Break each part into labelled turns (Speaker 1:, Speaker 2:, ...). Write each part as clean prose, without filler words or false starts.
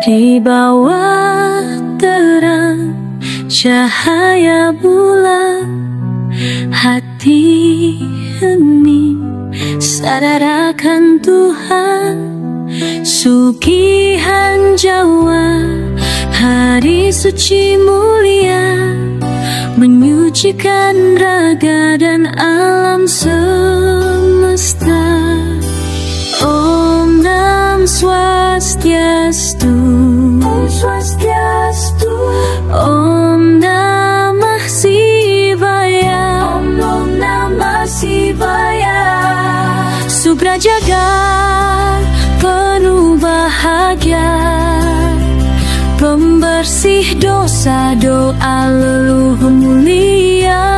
Speaker 1: Di bawah terang cahaya bulan, hati hening sadar akan Tuhan. Sugihan Jawa, hari suci mulia, menyucikan raga dan alam semesta. Om Nam Swastiastu, Om Swastiastu, Om Namah Shivaya, Om Namah Shivaya. Subra Jagat penuh bahagia, pembersih dosa, doa leluhur mulia,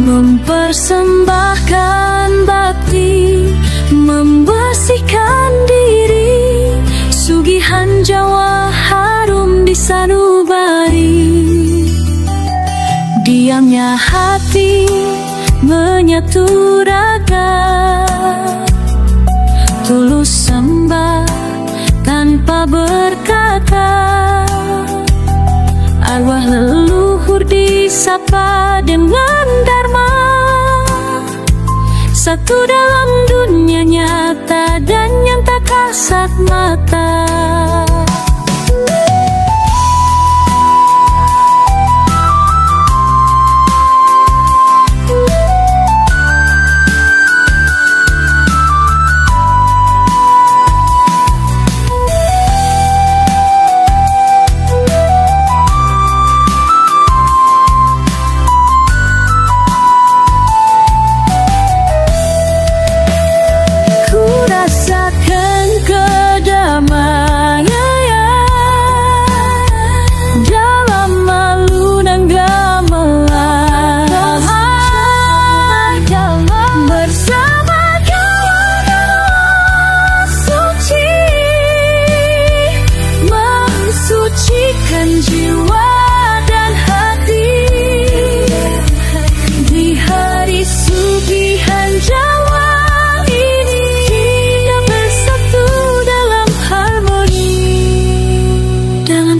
Speaker 1: mempersembahkan bakti, membersihkan diri. Sugihan Jawa harum di sanubari, diamnya hati menyatu raga, tulus sembah tanpa berkata. Arwah leluhur disapa dengan dharma, satu dalam dunia nyata dan yang tak kasat mata.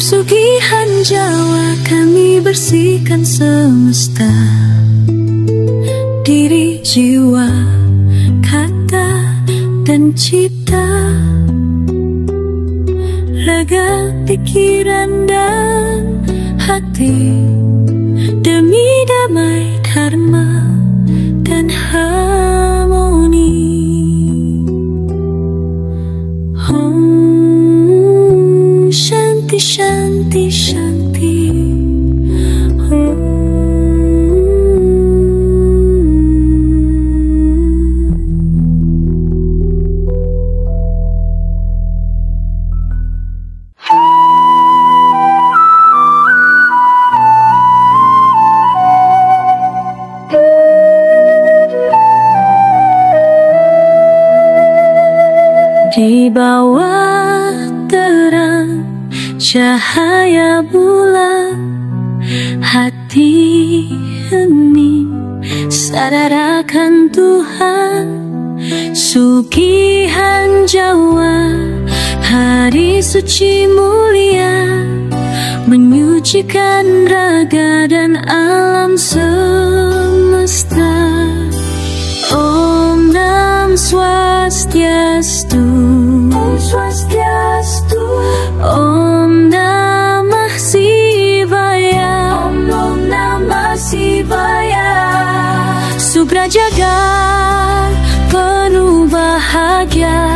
Speaker 1: Sugihan Jawa kami bersihkan semesta, diri, jiwa, kata, dan cita, raga, pikiran, dan hati, demi damai, dharma, dan harmoni. Shanti, Shanti, Shanti. Di bawah terang cahaya bulan, hati hening sadar akan Tuhan. Sugihan Jawa, hari suci mulia, menyucikan raga dan alam semesta. Om Nam Swastiastu, Om Swastiastu, Om Namah Shivaya, Om Namah Shivaya. Subra Jagat penuh bahagia,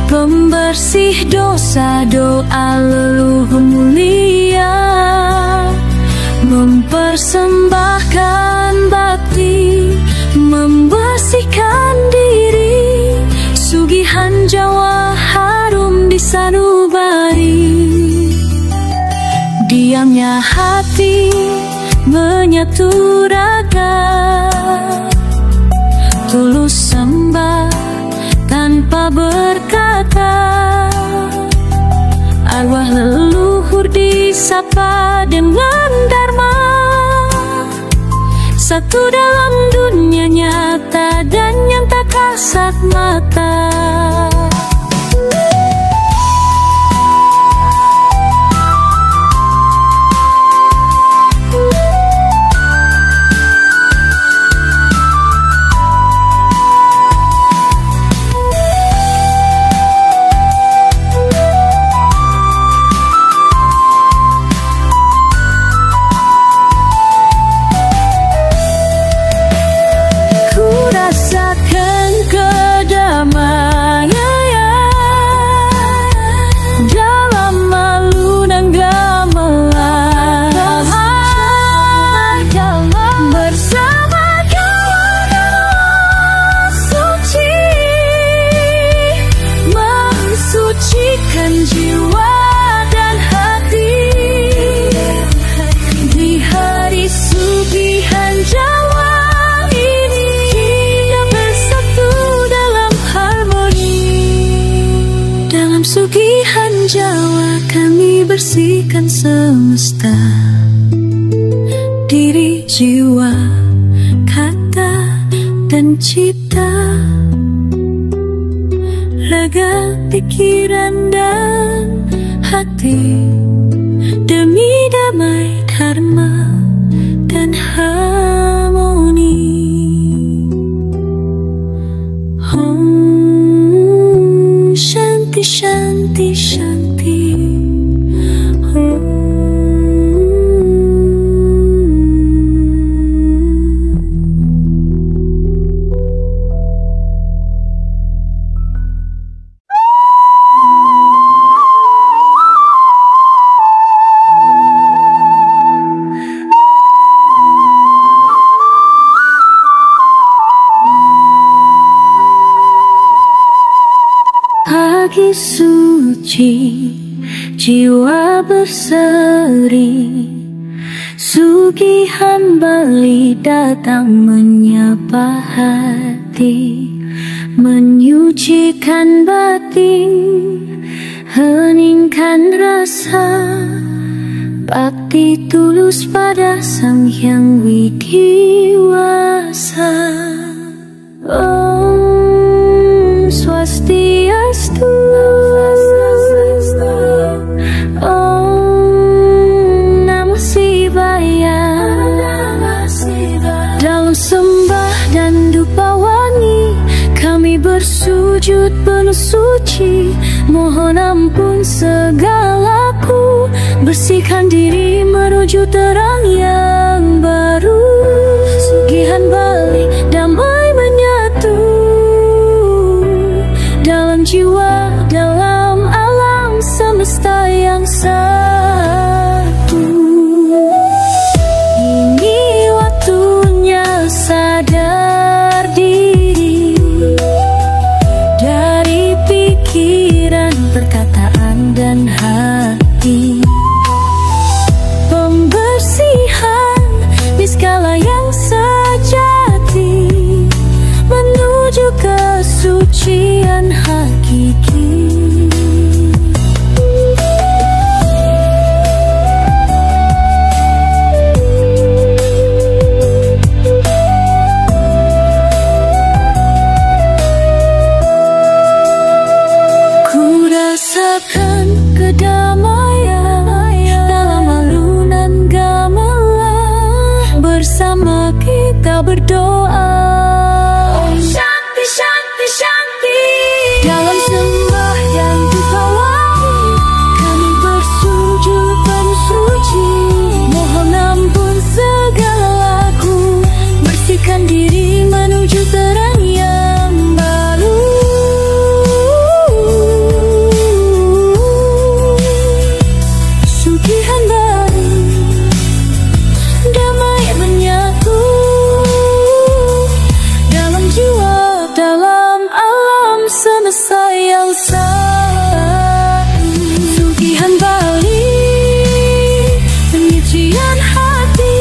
Speaker 1: pembersih dosa, doa leluhur mulia, mempersembahkan bakti, membersihkan diri. Sugihan Jawa harum di sanubari, diamnya hati menyatu raga, tulus sembah tanpa berkata. Arwah leluhur disapa dengan dharma, satu dalam dunia nyata dan yang tak kasat mata. bersihkan semesta, diri, jiwa, kata, dan cipta. Lega pikiran dan hati demi damai, dharma, dan harmoni. Om Shanti Shanti Shanti. Pagi suci, jiwa berseri, sugihan Bali datang menyapa hati, menyucikan batin, heningkan rasa, bakti tulus pada Sang Hyang Widiwasa. Om Swastiastu, Om Namah Shivaya. Dalam sembah dan dupa wangi, kami bersujud penuh suci, mohon ampun segalaku, bersihkan diri menuju terang yang baru. Sugihan Bali damai menyatu dalam jiwa, dalam alam semesta yang satu. Ini waktunya sadar diri dari pikiran, perkataan, dan hati. Pembersihan niskala yang sejati menuju kesucian hakiki. Ku rasakan kedamaian dalam alunan gamelan, bersama kita berdoa. Shanti Shanti Shanti. Dalam sembah dan duka wangi, kami bersujud penuh suci, mohon ampun segala laku, bersihkan diri menuju terang yang baru. Sugihan Bali damai menyatu dalam jiwa, dalam alam semesta yang satu. Sugihan Bali penyucian hati,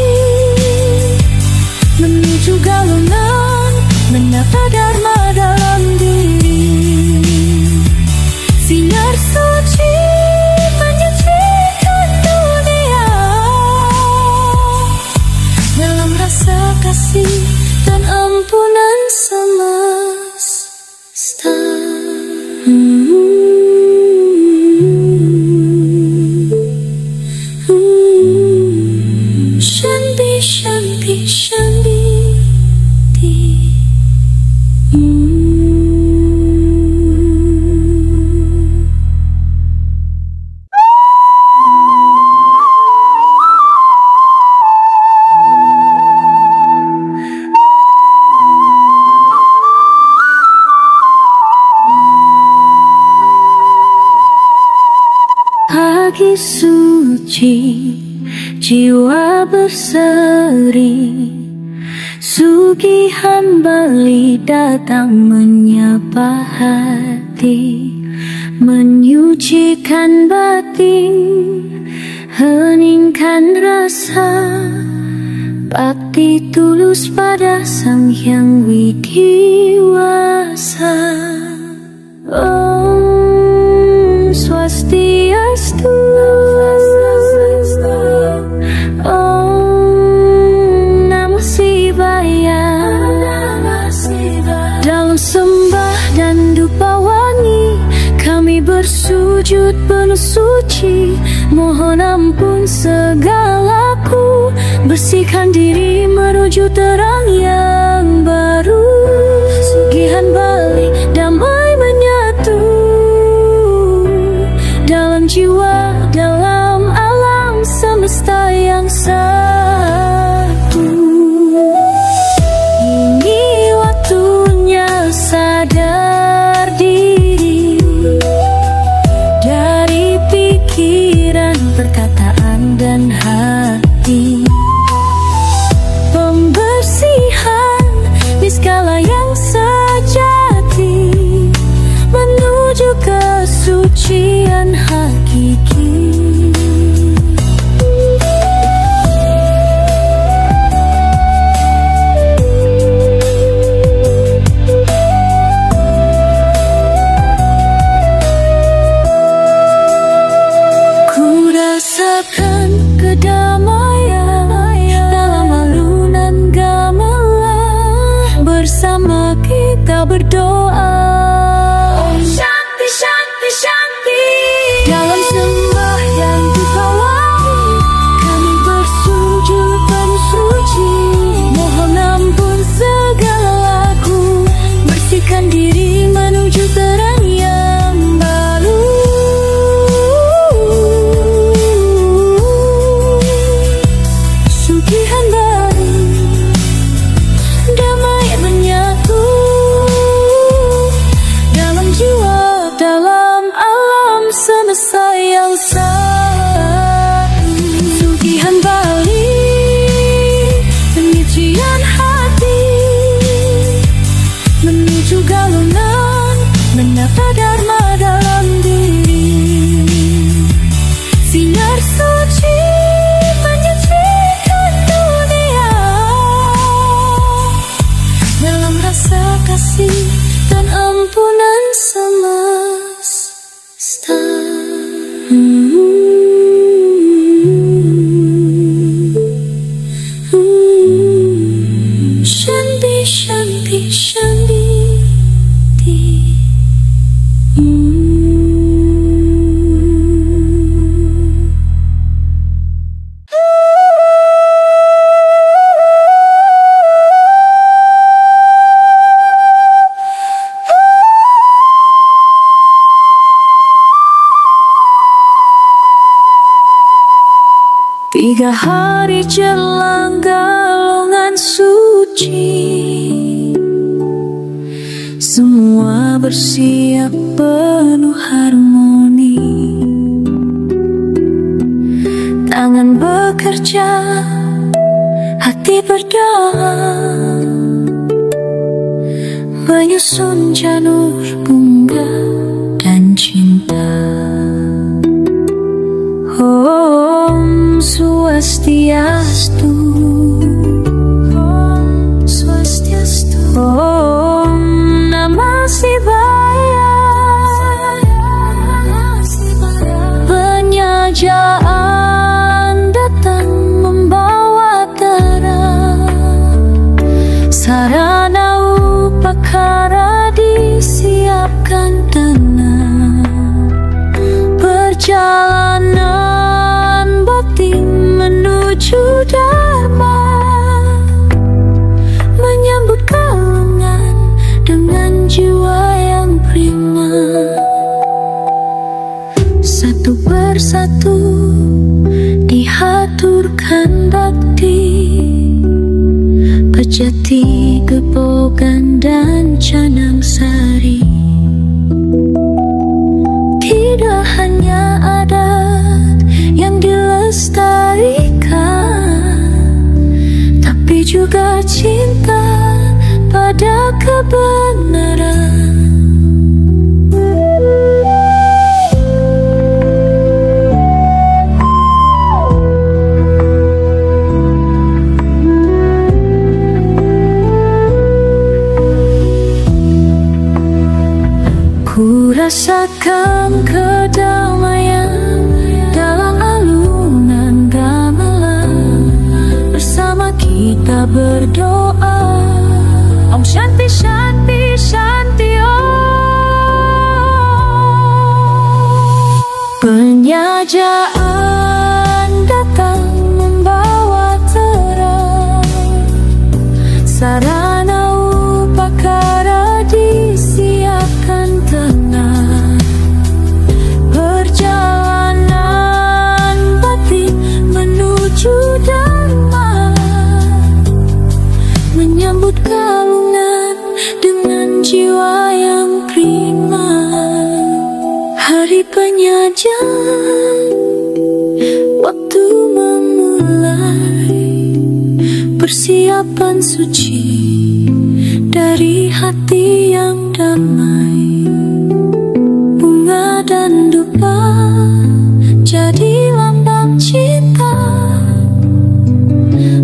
Speaker 1: menuju galungan, menata dharma dalam diri. Sinar suci menyucikan dunia dalam rasa kasih dan ampunan semesta. Shanti Shanti Shanti. Pagi suci, jiwa berseri, sugihan Bali datang menyapa hati, menyucikan batin, heningkan rasa, bakti tulus pada Sang Hyang Widiwasa. Om Swastiastu. wujud penuh suci. Mohon ampun segalaku, bersihkan diri menuju terang yang baru. Sugihan balik, damai menyatu dalam jiwa, dalam alam semesta yang satu. Ini waktunya sadar diri dari pikiran, perkataan, dan hati. Pembersihan di skala yang sejati menuju kesucian hakiki. Ku rasakan kedamaian dalam alunan gamelan, bersama kita berdoa. Om Shanti Shanti Shanti. Dalam sembahyang dikawali, kami bersujud penuh suci. Mohon ampun segala laku, bersihkan diri menuju terang yang baru. Sugihan baru, damai menyatu dalam jiwa, dalam alam semesta yang satu. Sugihan balik, penyucian hati menuju galungan, menata dharma dalam diri. Sinar suci menyucikan dunia dalam rasa kasih dan ampunan semesta. Shanti Shanti Shanti. Tiga hari jelang galungan suci, semua bersiap penuh harmoni. Tangan bekerja, hati berdoa, menyusun janur bunga dan cinta. Om Swastiastu, Om Swastiastu, Om Namah Shivaya. Penyajaan datang membawa terang, sarana upakara disiapkan tenang. Perjalanan bakti menuju dharma, menyambut galungan dengan jiwa yang prima. Satu persatu dihaturkan bakti, Pejati, Gepogan, dan Canang Sari. Tidak hanya adat yang dilestarikan, tapi juga cinta pada kebenaran. Ku rasakan kedamaian dalam alunan gamelan, bersama kita berdoa. Om Shanti Shanti Shanti Om. Penyajaan datang membawa terang, sarana upakara disiapkan tenang. Perjalanan batin menuju dharma, menyambut galungan dengan jiwa yang prima. Hari penyajian, waktu memulai persiapan suci dari hati yang damai. Bunga dan duka jadi lambang cinta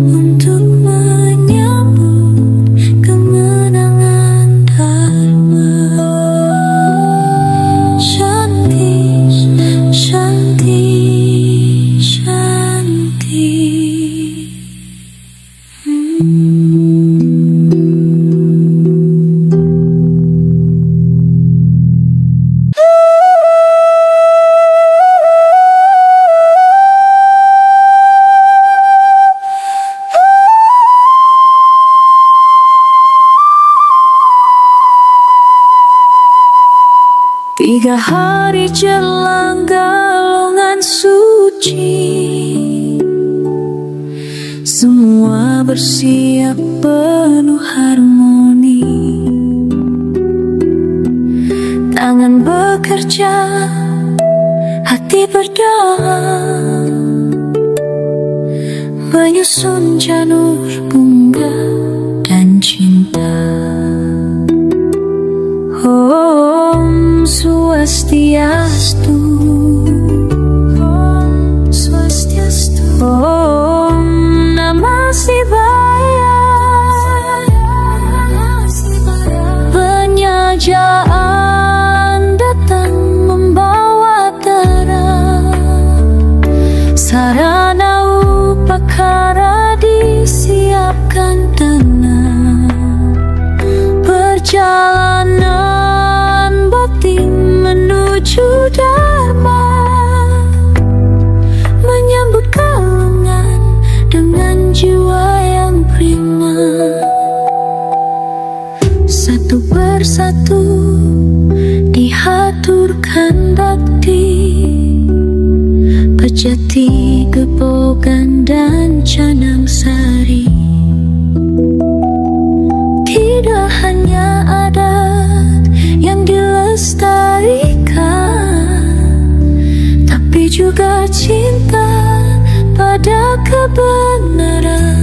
Speaker 1: untuk menyambut kemenangan dharma. Shanti, Shanti, Shanti. Tiga hari jelang galungan suci, semua bersiap penuh harmoni. Tangan bekerja, hati berdoa, menyusun janur bunga dan cinta. Om Swastiastu, Om Swastiastu, Om Namah Shivaya. Penyajaan datang membawa terang, sarana upakara disiapkan tenang. Perjalanan batin menuju dharma, menyambut galungan dengan jiwa yang prima. Satu persatu dihaturkan bakti, Pejati, Gepogan, dan Canang Sari. Tidak hanya adat yang dilestarikan, tapi juga cinta pada kebenaran.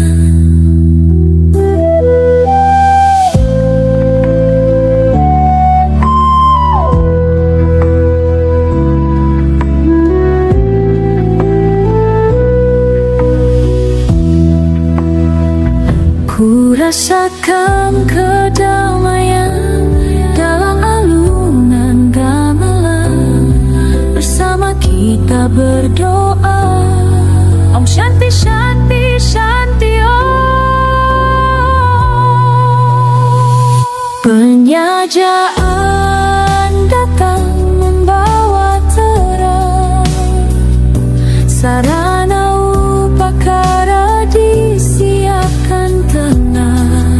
Speaker 1: Ku rasakan kedamaian dalam alunan gamelan. Bersama kita berdoa, Om Shanti Shanti Shanti Om. Penyajaan datang membawa terang, sarana upakara disiapkan tenang.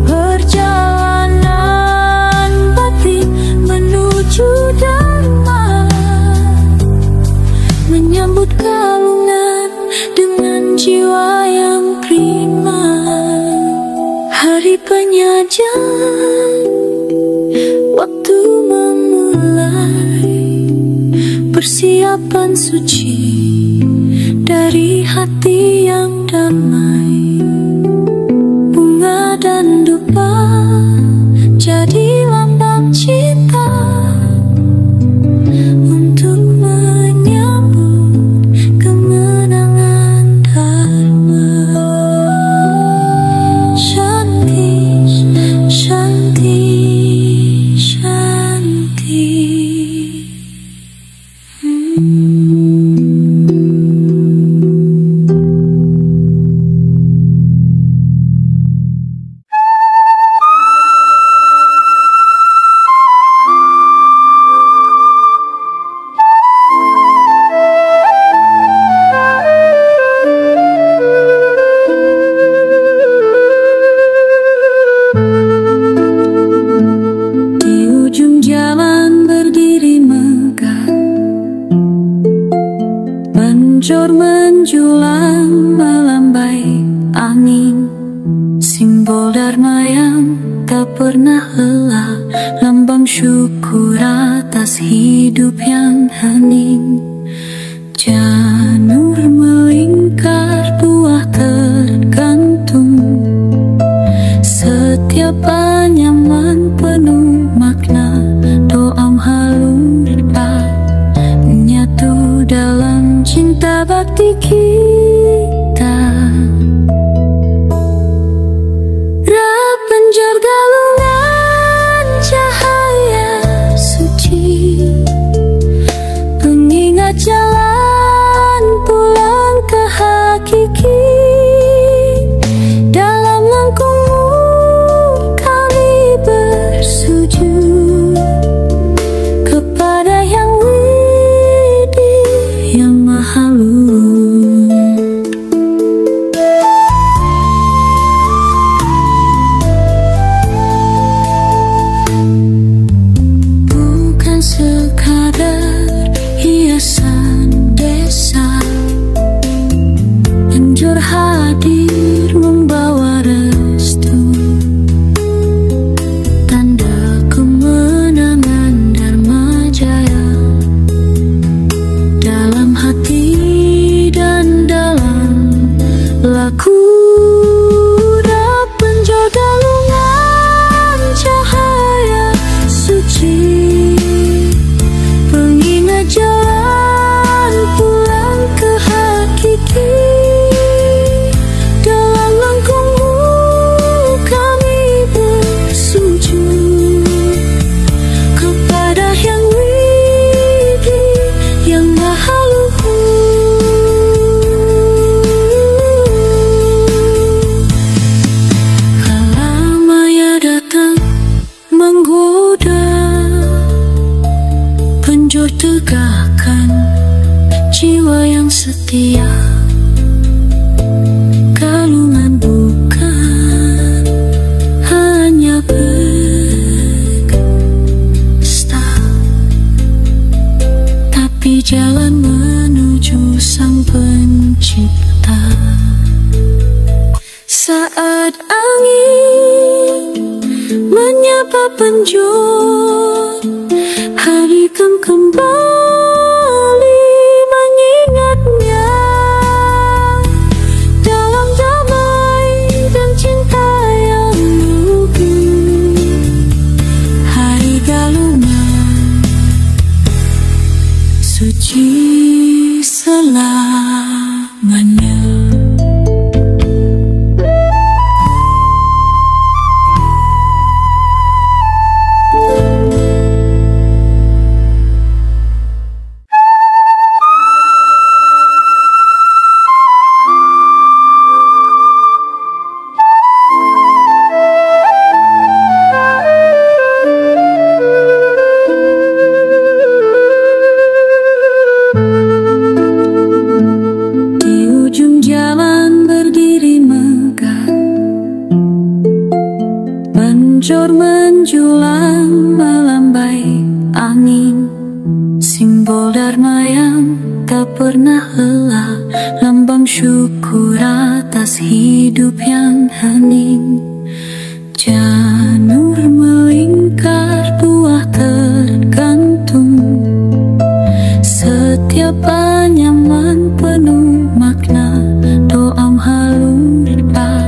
Speaker 1: Perjalanan batin menuju dharma, menyambut galungan dengan jiwa yang prima. Hari penyajian, waktu memulai persiapan suci dari hati yang damai. Bunga dan duka jadi lambang cinta untuk menyambut kemenangan dharma. Shanti, Shanti, Shanti. tak pernah lelah, lambang syukur atas hidup yang hening. Janur melingkar, buah tergantung, setiap anyaman penuh makna. Doa halurba menyatu dalam cinta bakti kita. Penjor galungan cahaya suci, pengingat jalan pulang ke hakiki. Dalam langkungmu kami bersujud kepada yang widih, yang maha luhur. Sekadar hiasan desa, penjor hadir membawa restu, tanda kemenangan Dharma Jaya dalam hati dan dalam laku. Penjor galungan cahaya suci, jalan pulang ke hakiki. Dalam langkungmu kami bersujud kepada yang widih, yang maha luhur. Kala maya datang menggoda, penjor tegakkan jiwa yang setia. Galungan bukan hanya berpesta, tapi jalan menuju Sang Pencipta. Saat angin menyapa penjor, hadirkan kembali mengingatnya dalam damai dan cinta yang luhur. Hari galungan suci selamanya. Penjor menjulang melambai angin, simbol Dharma yang tak pernah lelah, lambang syukur atas hidup yang hening. Janur melingkar, buah tergantung, setiap anyaman penuh makna. Doa halurba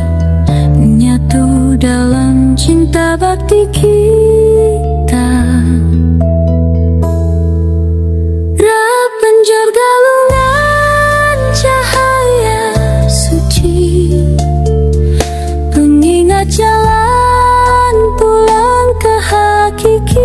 Speaker 1: menyatu dalam cinta bakti kita. Penjor galungan cahaya suci, pengingat jalan pulang ke hakiki.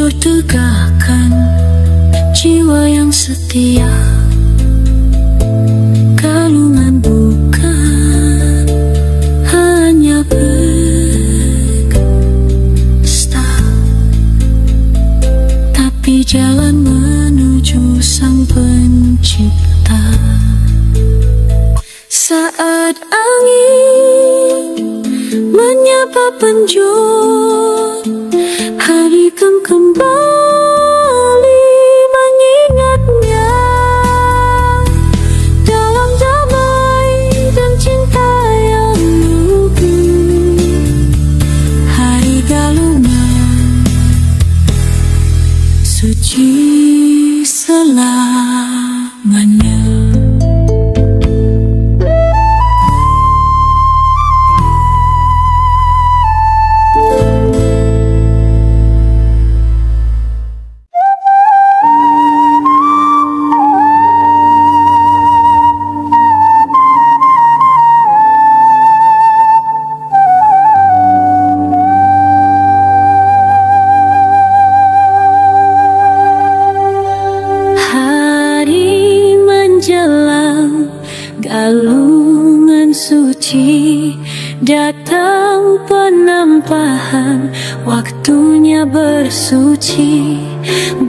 Speaker 1: jujur tegakkan jiwa yang setia. Galungan bukan hanya berpesta, tapi jalan menuju Sang Pencipta. Saat angin menyapa penjun, hari kembali mengingatnya. Dalam damai dan cinta yang lugu, hari galungan suci selamanya. Galungan suci datang penampahan, waktunya bersuci.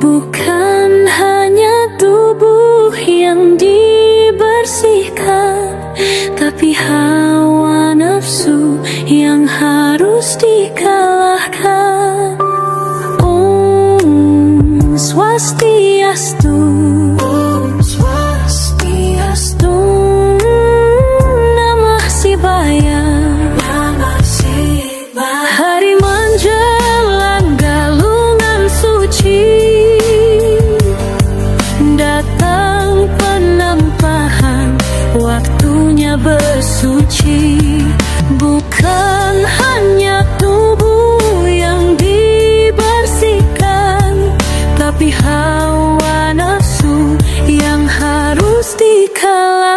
Speaker 1: Bukan hanya tubuh yang dibersihkan, tapi hawa nafsu yang harus dikalahkan. Om Swastiastu, Om Swastiastu, hari menjelang galungan suci, datang penampahan, waktunya bersuci. Bukan hanya tubuh yang dibersihkan, tapi hawa nafsu yang harus dikalahkan.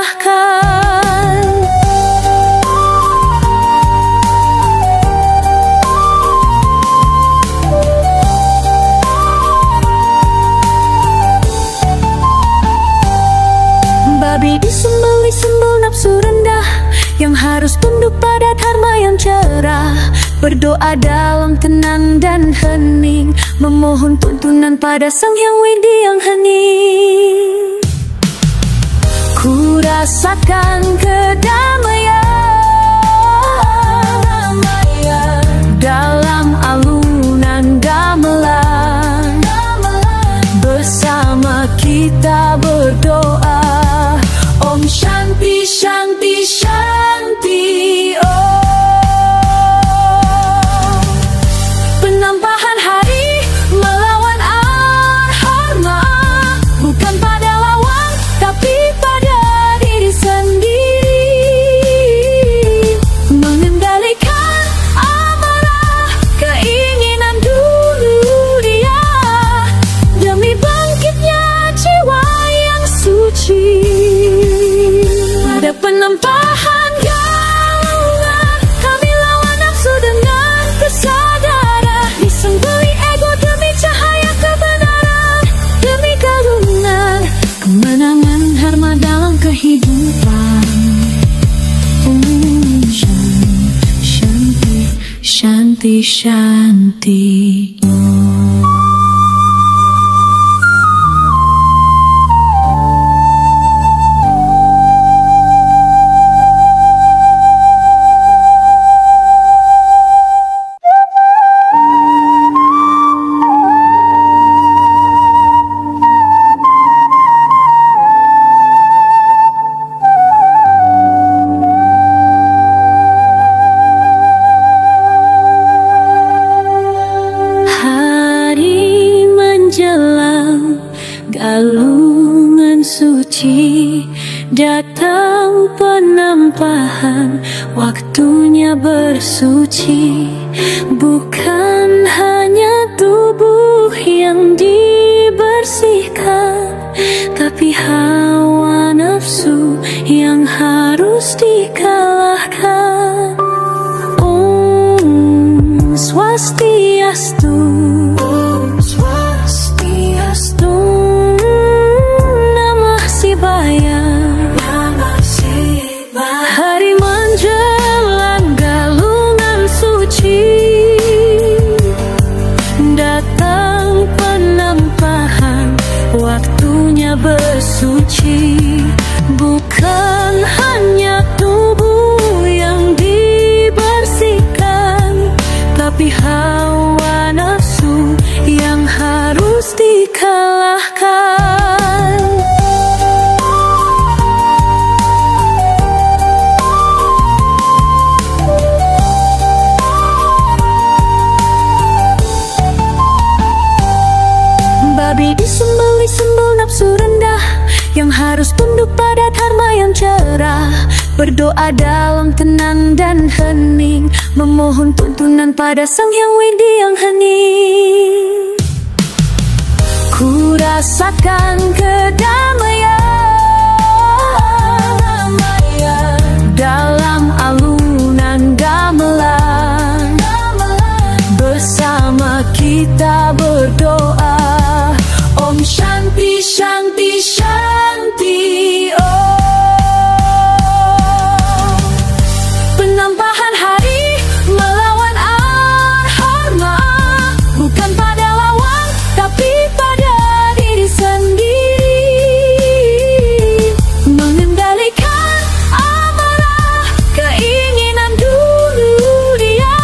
Speaker 1: Babi disembelih nafsu rendah, yang harus tunduk pada dharma yang cerah. Berdoa dalam tenang dan hening, memohon tuntunan pada Sang Hyang Widi yang hening. Ku rasakan kedamaian dalam alunan gamelan. Bersama kita berdoa, Om Shanti Shanti Shanti Om. Penampahan hari melawan arhama, bukan pada lawan tapi pada diri sendiri. Mengendalikan amarah, keinginan dunia, demi bangkitnya jiwa yang suci. Pada penampahan galungan, kami lawan nafsu dengan kesadaran. Disembelih ego demi cahaya kebenaran, demi galungan kemenangan dharma dalam kehidupan. Shanti, Shanti, Shanti. Galungan suci, datang penampahan, waktunya bersuci. Bukan hanya tubuh yang dibersihkan, tapi hawa nafsu yang harus dikalahkan. Om Swastiastu, Om Swastiastu. bersuci, bukan hanya tubuh yang dibersihkan, tapi hawa nafsu yang harus dikalahkan. Babi disembelih nafsu rendah yang harus tunduk pada dharma yang cerah, berdoa dalam tenang dan hening, memohon tuntunan pada Sang Hyang Widi yang hening. Ku rasakan kedamaian dalam alunan gamelan, bersama kita berdoa Om Shanti Shanti Shanti Om. Penampahan hari melawan arhama, bukan pada lawan tapi pada diri sendiri. Mengendalikan amarah, keinginan dunia,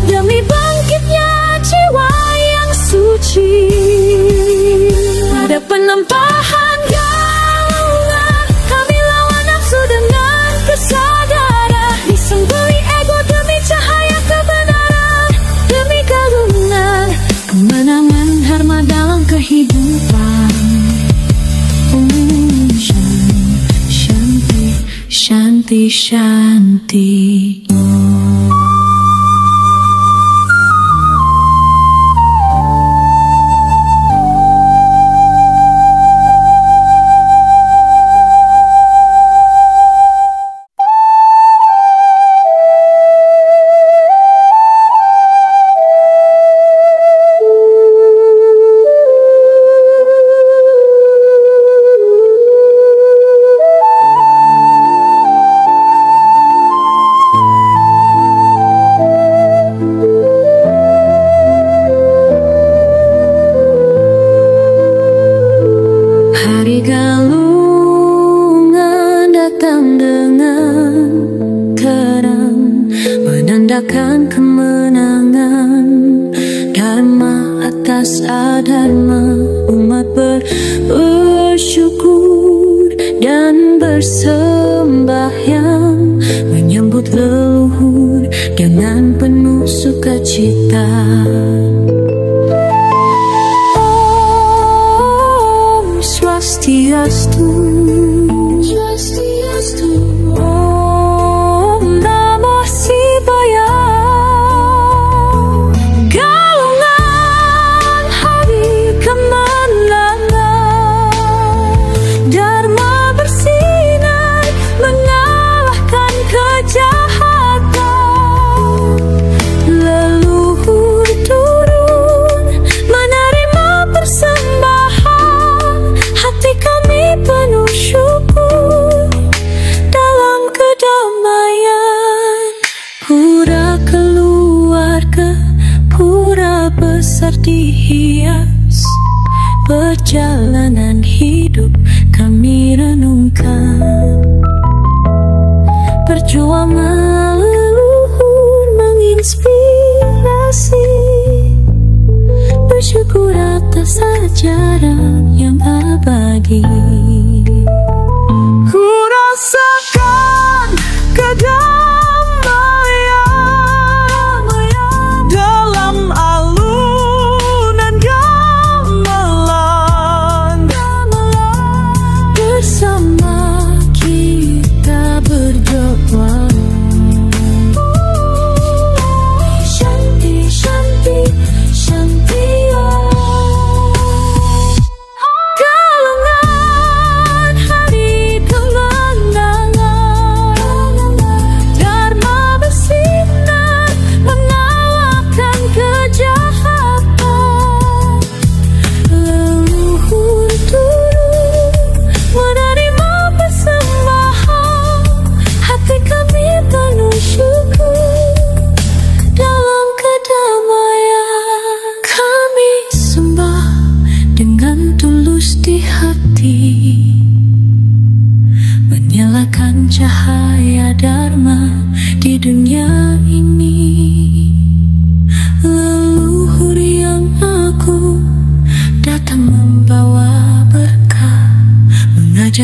Speaker 1: demi bangkitnya jiwa yang suci. Ada penampahan galauan, kami lawan nafsu dengan kesadaran, disembelih ego demi cahaya kebenaran, demi kebenaran, kemenangan dharma dalam kehidupan. Shanti, Shanti, Shanti. Kemenangan dharma atas adharma, umat bersyukur dan bersembahyang, menyambut leluhur dengan penuh sukacita. Om Swastiastu, Swastiastu. Om Namo Shivaya. Dihias perjalanan hidup kami renungkan, perjuangan leluhur menginspirasi, bersyukur atas ajaran yang abadi. Ku rasakan kedamaian dalam alunan gamelan, bersama kita berdoa. Shanti, Shanti, Shanti Om. Galungan hari kemenangan,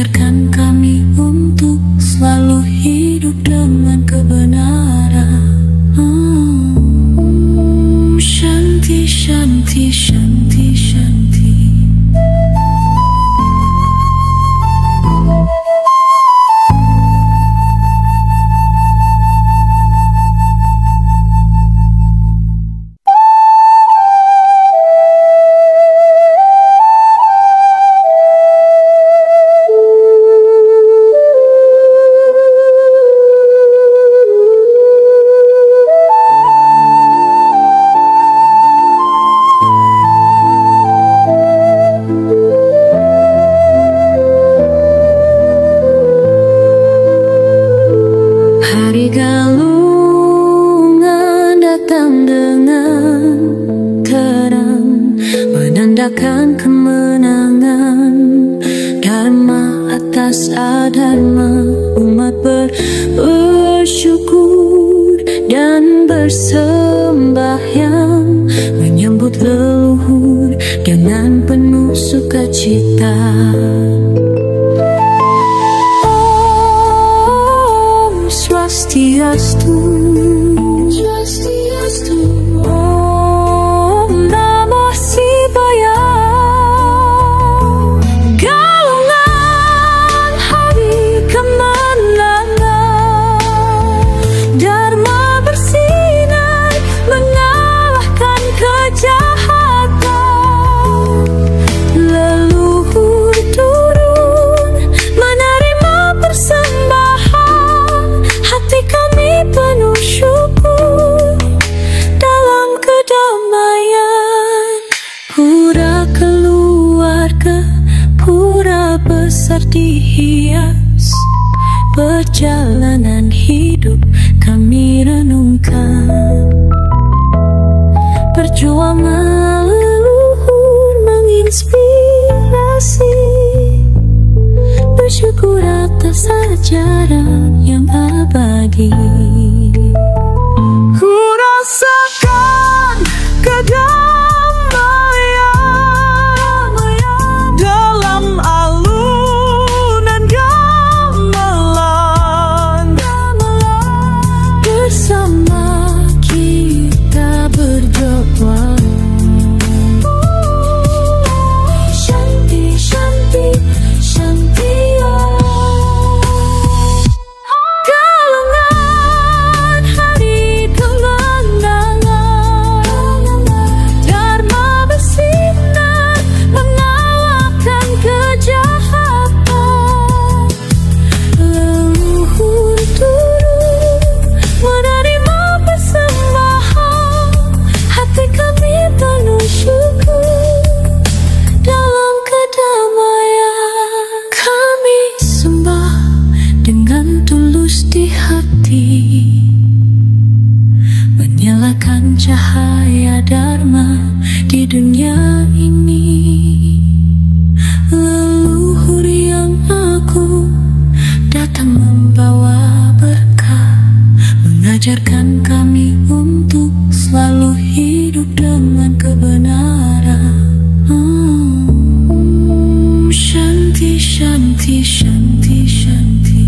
Speaker 1: mengajarkan kami untuk selalu hidup dengan kebenaran. Shanti, Shanti, Shanti, Shanti. Hari galungan datang dengan terang, menandakan kemenangan Dharma atas adharma. Umat bersyukur dan bersembahyang, menyambut leluhur dengan penuh sukacita. Swastiastu, Swastiastu, Om Namah Shivaya. Galungan hari kemenangan, Dharma bersinar mengalahkan kejahatan. Leluhur turun menerima persembahan, hati kami penuh syukur dalam kedamaian. Pura keluarga, pura besar dihias, perjalanan hidup kami renungkan. Perjuangan leluhur menginspirasi, bersyukur atas ajaran yang abadi. Ku rasakan kedamaian dalam alunan gamelan. Bersama kita berdoa. Shanti, Shanti, Shanti. Galungan hari kemenangan, Dharma bersinar mengalahkan kejahatan. Leluhur turun menerima persembahan, hati kami penuh syukur dalam kedamaian. Kami sembah dengan tulus di hati, menyalakan cahaya Dharma di dunia ini. Leluhur yang agung datang membawa berkah, mengajarkan kami untuk selalu hidup dengan kebenaran. Shanti, Shanti, Shanti, Shanti.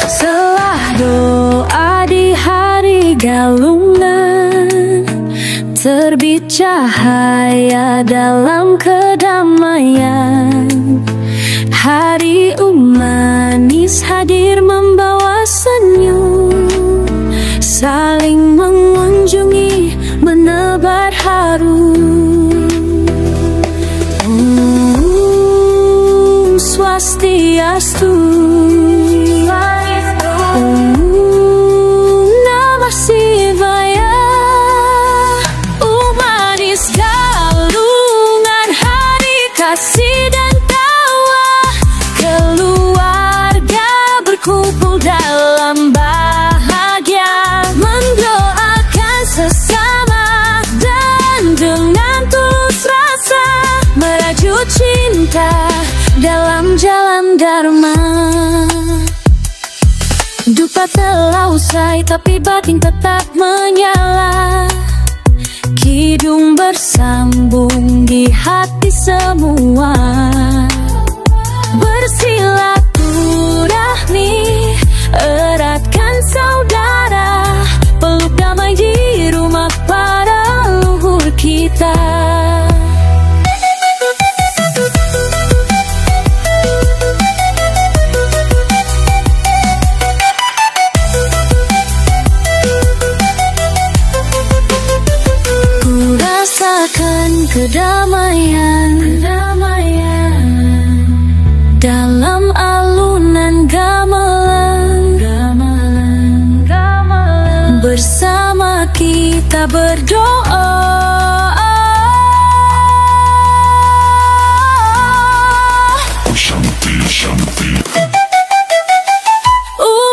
Speaker 1: Setelah doa di hari galungan, terbit cahaya dalam kedamaian. Hari manis hadir membawa senyum, saling mengunjungi menebar harum. Swastiastu, Om Namah Shivaya. Manis galungan hari kasih dan tawa, keluarga berkumpul dalam bahagia, mendoakan sesama dharma. Dupa telah usai tapi batin tetap menyala. Kidung bersambung di hati semua. Bersilaturahmi, eratkan saudara, peluk damai di rumah para leluhur kita. Ku rasakan kedamaian dalam alunan gamelan. Bersama kita berdoa.
Speaker 2: Shanti, Shanti.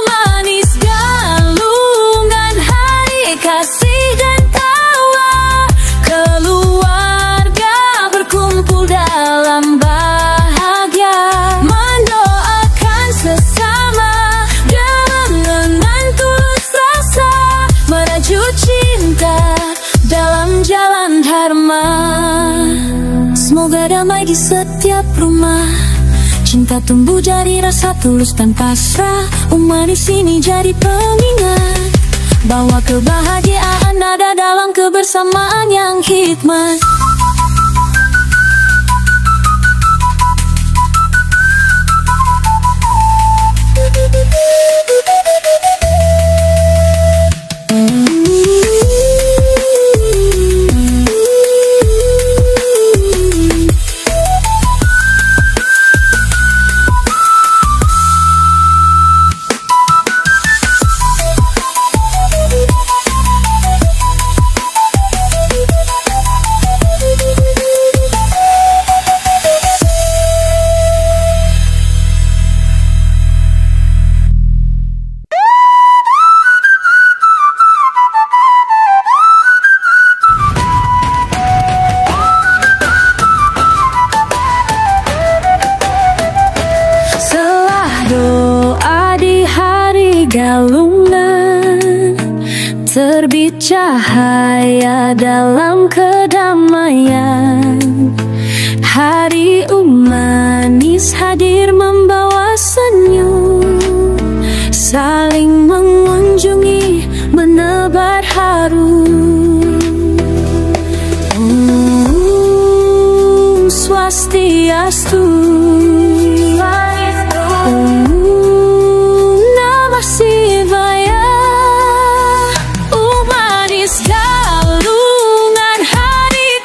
Speaker 1: Manis galungan hari kasih dan tawa. Keluarga berkumpul dalam bahagia, mendoakan sesama dengan tulus rasa, merajut cinta dalam jalan dharma. Semoga damai di setiap rumah, cinta tumbuh jadi rasa tulus dan pasrah. Manis ini jadi pengingat bahwa kebahagiaan ada dalam kebersamaan yang hikmat. Galungan terbit cahaya dalam kedamaian. Hari manis hadir membawa senyum, saling mengunjungi menebar harum. Swastiastu.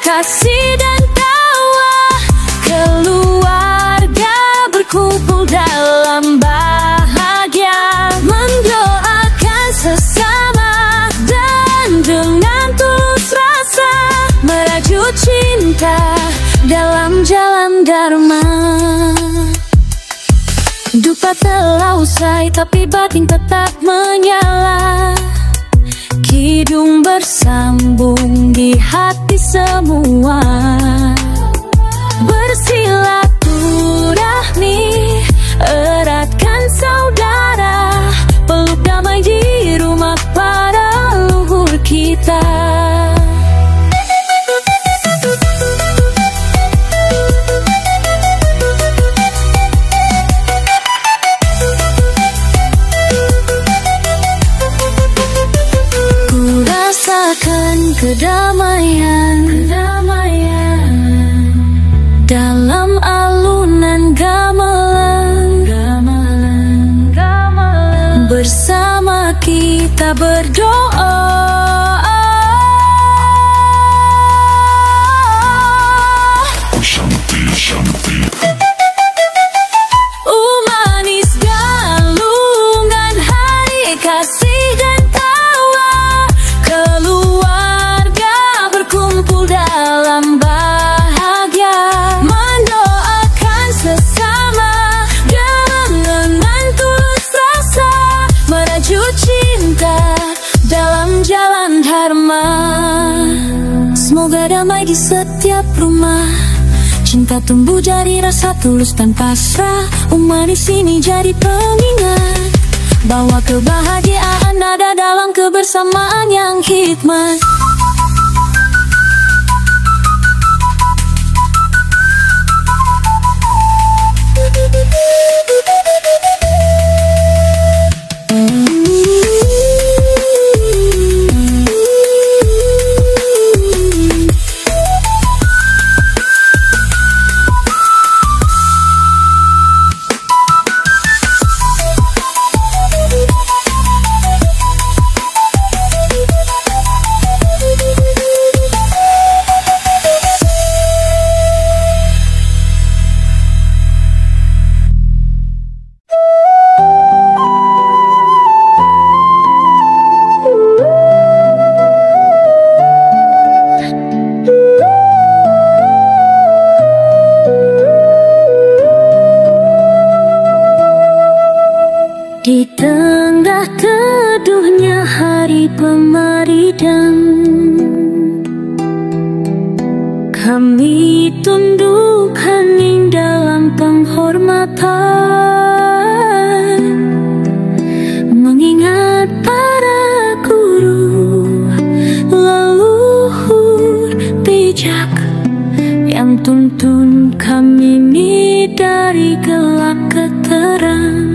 Speaker 1: Kasih dan tawa, keluarga berkumpul dalam bahagia, mendoakan sesama dan dengan tulus rasa, merajut cinta dalam jalan dharma. Dupa telah usai tapi batin tetap menyala. Kidung bersambung di hati semua. Bersilaturahmi, eratkan saudara, peluk damai di rumah para leluhur kita. Kedamaian dalam alunan gamelan. Bersama kita berdoa.
Speaker 2: Shanti, Shanti.
Speaker 1: Manis galungan hari kasih dan tawa. Keluarga berkumpul dalam bahagia, mendoakan sesama dengan tulus rasa, merajut cinta dalam jalan dharma. Semoga damai di setiap rumah, Cinta tumbuh jadi rasa tulus dan pasrah. Manis ini jadi pengingat bahwa kebahagiaan ada dalam kebersamaan yang hikmat. Di tengah teduhnya hari pemaridan, kami tunduk hening dalam penghormatan, mengingat para guru leluhur bijak yang tuntun kami dari gelap ke terang.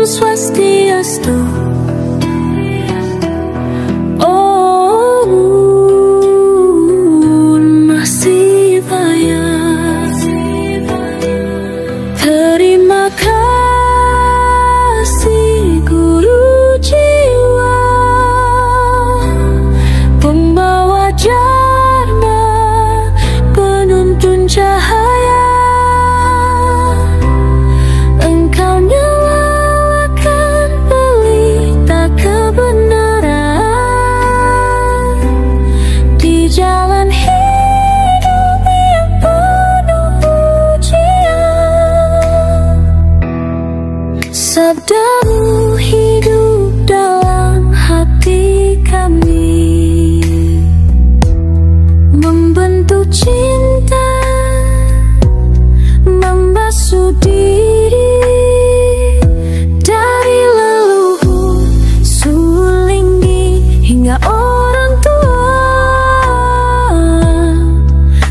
Speaker 1: Swastiastu, Om Namah Shivaya. Terima kasih Guru Jiwa, pembawa dharma, penuntun cahaya. Engkau nyalakan pelita kebenaran di jalan hidup yang penuh ujian. Sabdamu hidup dalam hati kami, membentuk cinta, membasuh diri dari leluhur sulinggi hingga orang tua.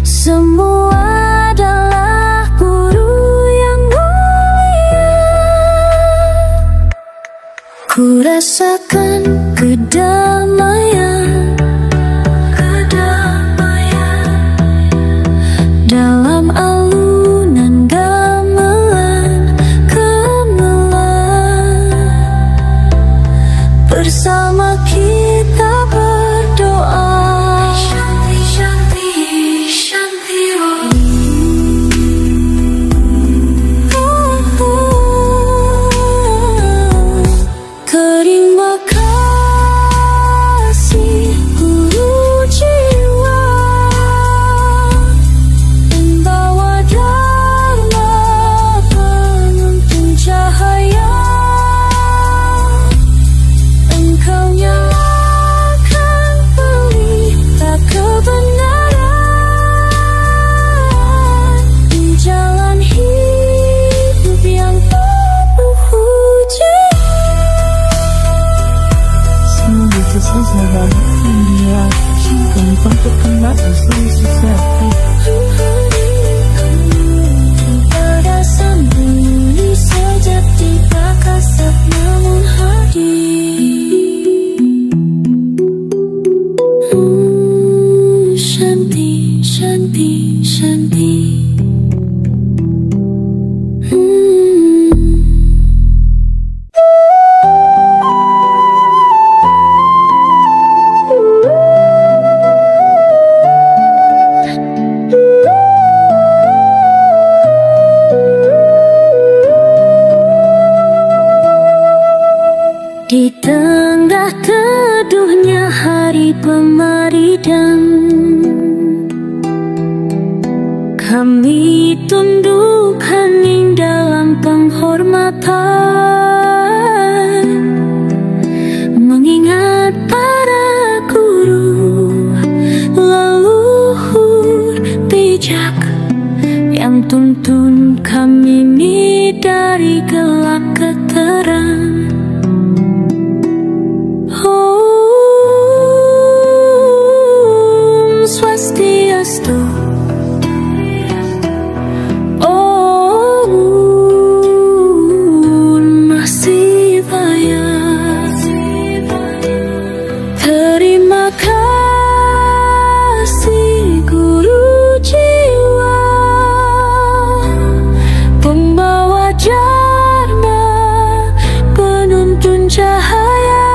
Speaker 1: Semua adalah guru yang mulia. Ku rasakan kedamaian dalam alunan gamelan bersama kita berdoa. Shanti, Shanti, Shanti, terima kasih Guru Jiwa, pembawa dharma, penuntun cahaya. Engkau nyalakan pelita kebenaran di jalan hidup yang penuh ujian.
Speaker 2: Semoga sesuatu dia cinta untuk kena sesuatu.
Speaker 1: Pada sembunyi sejati tak kasat namun hadir. Shanti, Shanti, Shanti. Di tengah teduhnya hari pemaridan, kami tunduk hening dalam penghormatan, mengingat para guru Tuntun kami ini dari gelap ke terang. Om Swastiastu. Om Namah Shivaya. Terima kasih Guru Jiwa, pembawa dharma, penuntun cahaya.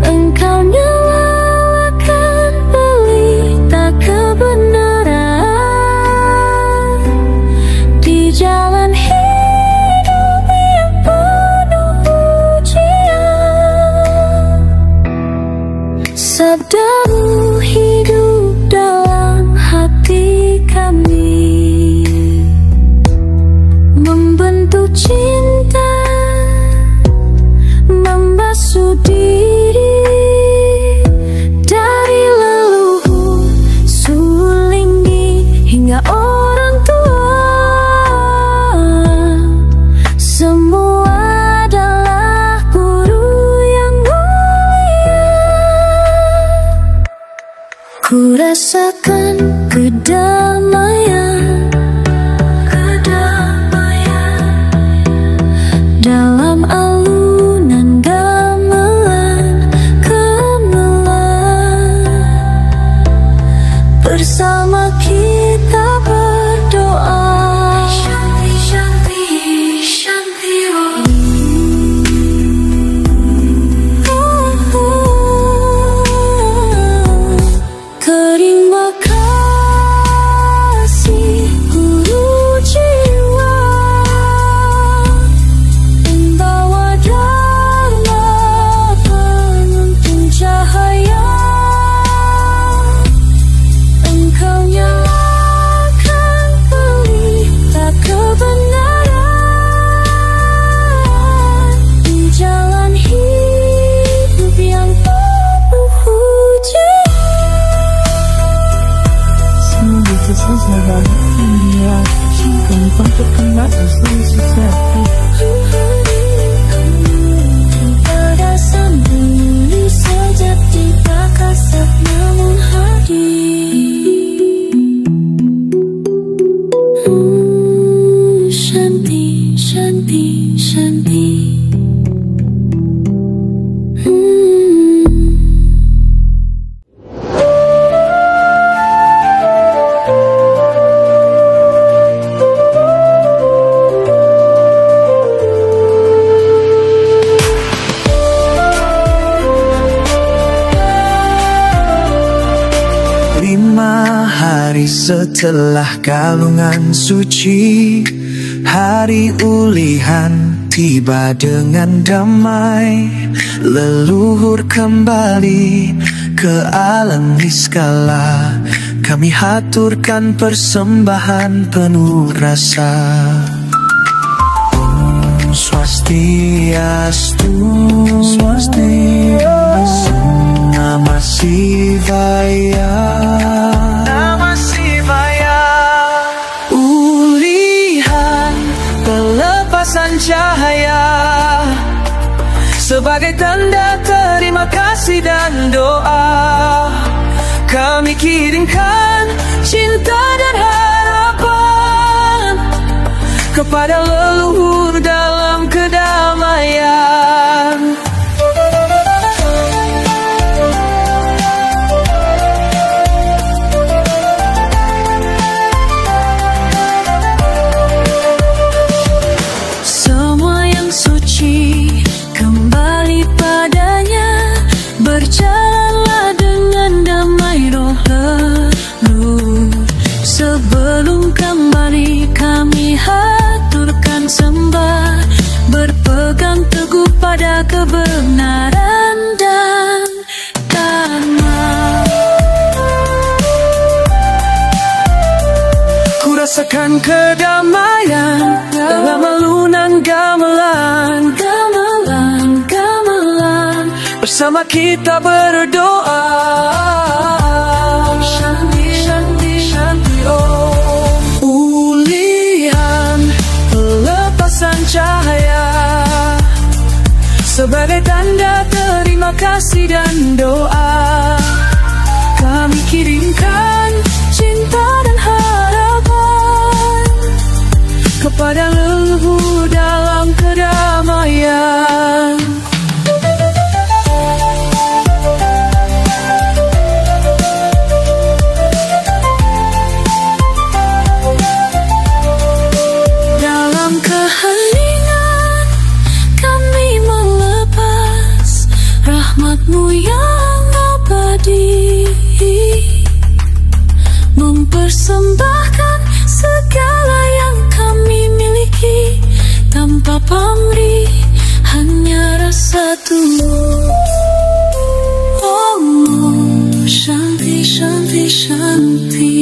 Speaker 1: Engkau nyalakan pelita kebenaran di jalan hidup yang penuh ujian. Sabdamu hidup dalam hati kami, membentuk cinta, membasuh diri dari leluhur sulinggi hingga orang tua. Semua adalah guru yang mulia. Ku rasakan kedamaian, dalam alunan gamelan bersama kita berdoa. Shanti Shanti Shanti Om. Terima kasih Guru Jiwa, pembawa dharma, penuntun cahaya. Engkau nyalakan pelita kebenaran di jalan hidup yang penuh ujian.
Speaker 2: Semoga sesuatu dunia gampang terkena sesuatu.
Speaker 1: Pada sembunyi sejati prakasat namun hadir. Shanti Shanti Shanti.
Speaker 3: Hari setelah galungan suci, hari ulihan tiba dengan damai. Leluhur kembali ke alam niskala, kami haturkan persembahan penuh rasa. Om Swastiastu, Swastiastu, Namah Shivaya. Cahaya sebagai tanda terima kasih dan doa, kami kirimkan cinta dan harapan kepada leluhur dalam kedamaian. Berjalanlah dengan damai roh leluhur. Sebelum kembali kami haturkan sembah, berpegang teguh pada kebenaran dan dharma. Ku rasakan kedamaian dalam alunan gamelan. Bersama kita berdoa. Shanti Shanti Shanti Om. kasih dan doa. Kami kirimkan cinta dan harapan kepada leluhur dalam kedamaian. Dalam keheningan kami melepas rahmat-Mu yang abadi, mempersembahkan segala yang kami miliki tanpa pamrih, hanya rasa tulus. Oh, Shanti, Shanti, Shanti.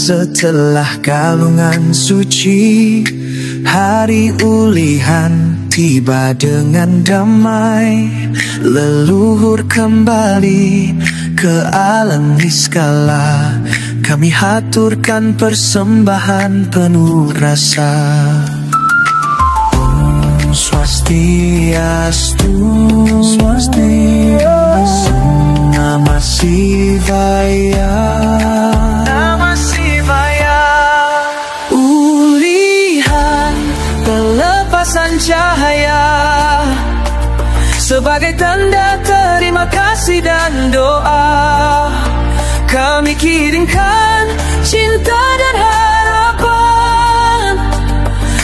Speaker 4: Setelah galungan suci, hari ulihan tiba dengan damai. Leluhur kembali ke alam niskala, kami haturkan persembahan penuh rasa. Om Swastiastu, Swastiastu, Namah Shivaya.
Speaker 3: Cahaya sebagai tanda terima kasih dan doa. Kami kirimkan cinta dan harapan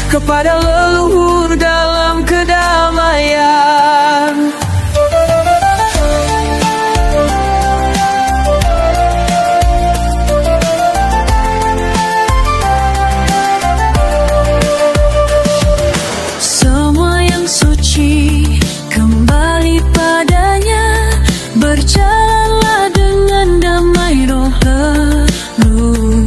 Speaker 3: kepada leluhur dalam kedamaian. Berjalanlah dengan damai roh leluhur.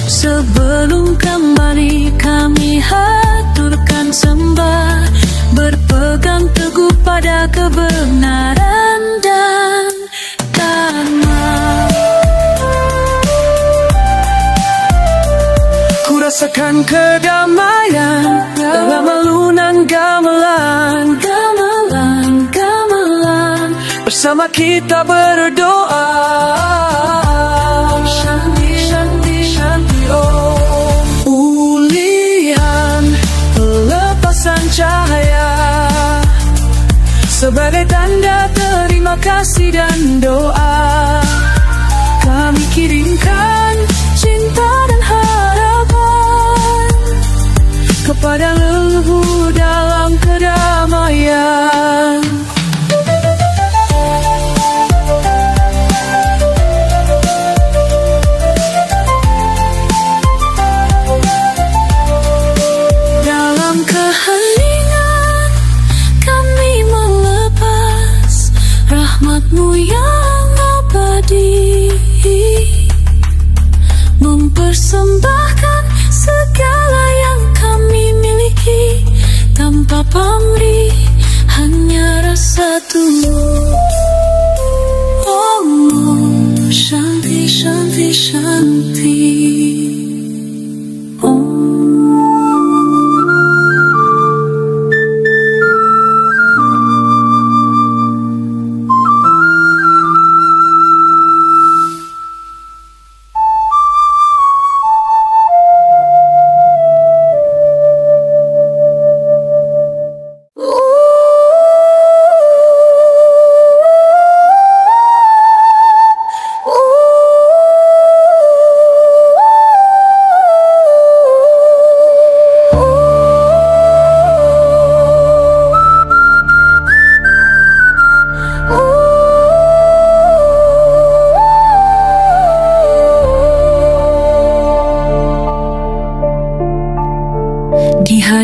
Speaker 3: Sebelum kembali kami haturkan sembah, berpegang teguh pada kebenaran dan dharma. Ku rasakan kedamaian dalam alunan gamelan. Bersama kita berdoa. Shanti, Shanti, Shanti, oh. Ulihan pelepasan cahaya sebagai tanda terima kasih dan doa. Kami kirimkan cinta dan harapan kepada leluhur dalam kedamaian. Rahmat-Mu yang abadi, mempersembahkan segala yang kami miliki tanpa pamrih, hanya rasa tulus. Oh, Shanti, Shanti, Shanti.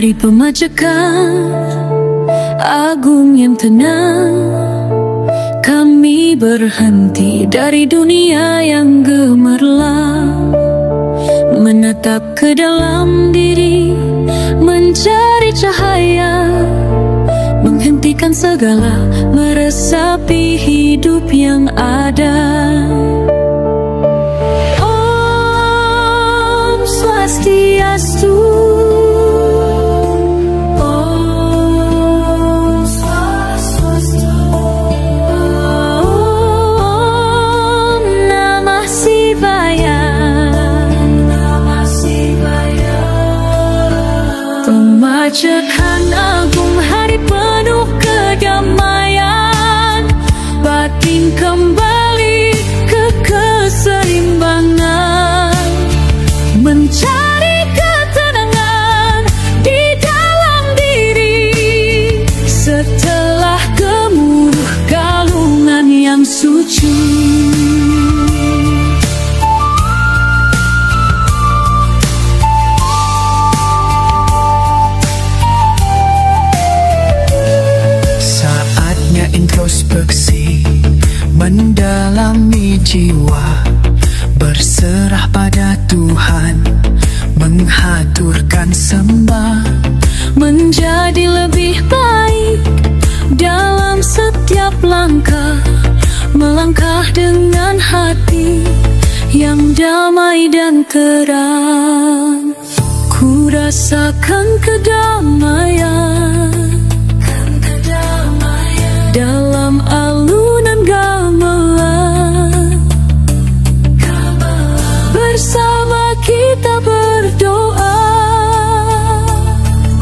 Speaker 1: hari pemajakan agung yang tenang, kami berhenti dari dunia yang gemerlap, menatap ke dalam diri, mencari cahaya, menghentikan segala, meresapi hidup yang ada. Om Swastiastu. Om Swastiastu. Om Namah Shivaya. Namah Shivaya. Pemajakan agung, hari penuh kedamaian, batin kembali ke keseimbangan, mencari ketenangan di dalam diri setelah gemuruh galungan yang suci.
Speaker 4: Saatnya introspeksi, mendalami jiwa, berserah pada Tuhan, menghaturkan sembah,
Speaker 1: Menjadi lebih baik dalam setiap langkah, melangkah dengan hati yang damai dan terang. Ku rasakan kedamaian dalam alunan gamelan. Bersama kita berdoa.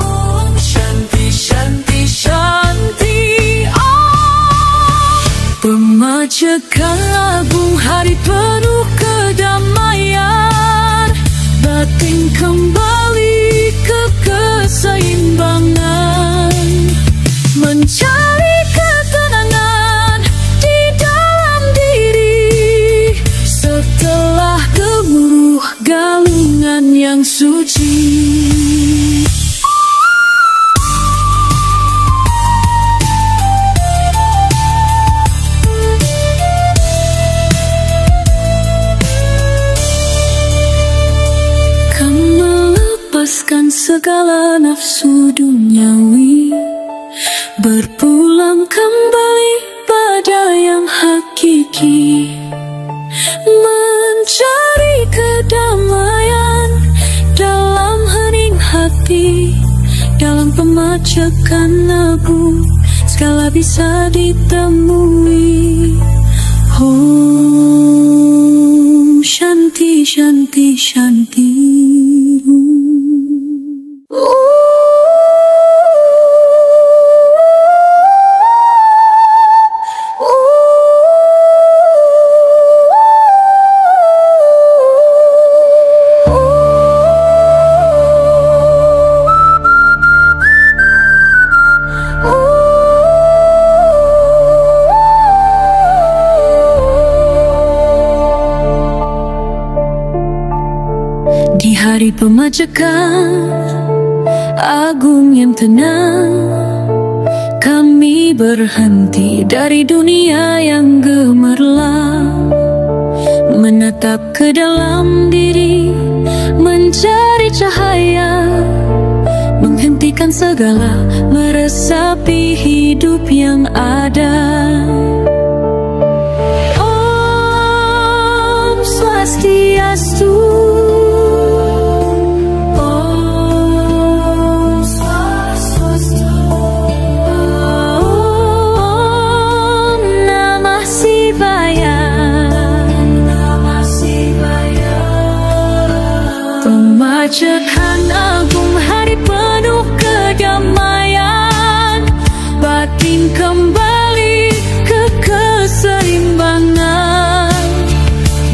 Speaker 1: Om Shanti Shanti Shanti. Om. Pemajakan agung, hari penuh kedamaian, batin kembali ke keseimbangan, mencari ketenangan di dalam diri setelah gemuruh galungan yang suci. Kan melepaskan segala nafsu duniawi, berpulang kembali pada yang hakiki, mencari kedamaian dalam hening hati, dalam pemajakan agung segala bisa ditemui. Om Shanti Shanti Shanti. Di hari pemajakan agung yang tenang, kami berhenti dari dunia yang gemerlap, menatap ke dalam diri, mencari cahaya, menghentikan segala, meresapi hidup yang ada. Om Swastiastu. Pemajakan agung, hari penuh kedamaian, batin kembali ke keseimbangan,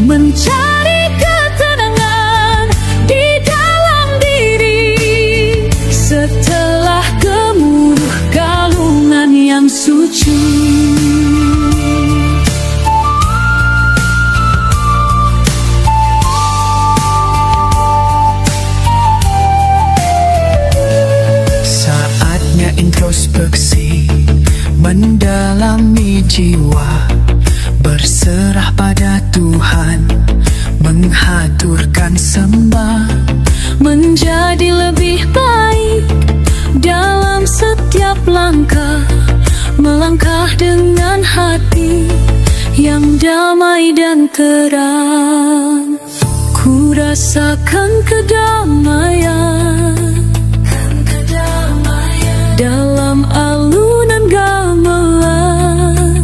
Speaker 1: mencari ketenangan di dalam diri setelah gemuruh galungan yang suci.
Speaker 4: dalami jiwa, berserah pada Tuhan, menghaturkan sembah,
Speaker 1: menjadi lebih baik dalam setiap langkah, melangkah dengan hati yang damai dan terang. Ku rasakan kedamaian dalam alunan gamelan.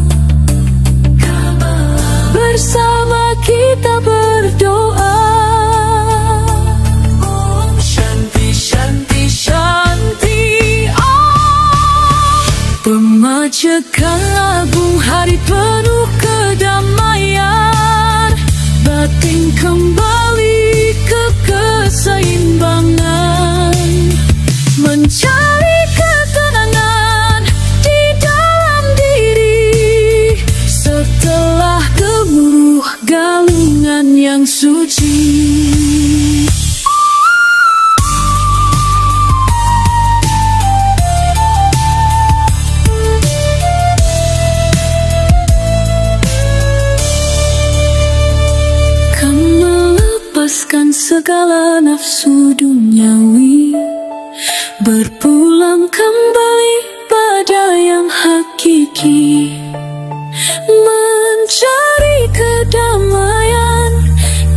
Speaker 1: Bersama kita berdoa,
Speaker 4: Om Shanti Shanti Shanti Om.
Speaker 1: pemajakan agung hari penuh kedamaian, batin kembali ke keseimbangan, mencari ketenangan di dalam diri setelah gemuruh galungan yang suci. Lepaskan segala nafsu duniawi, berpulang kembali pada yang hakiki, mencari kedamaian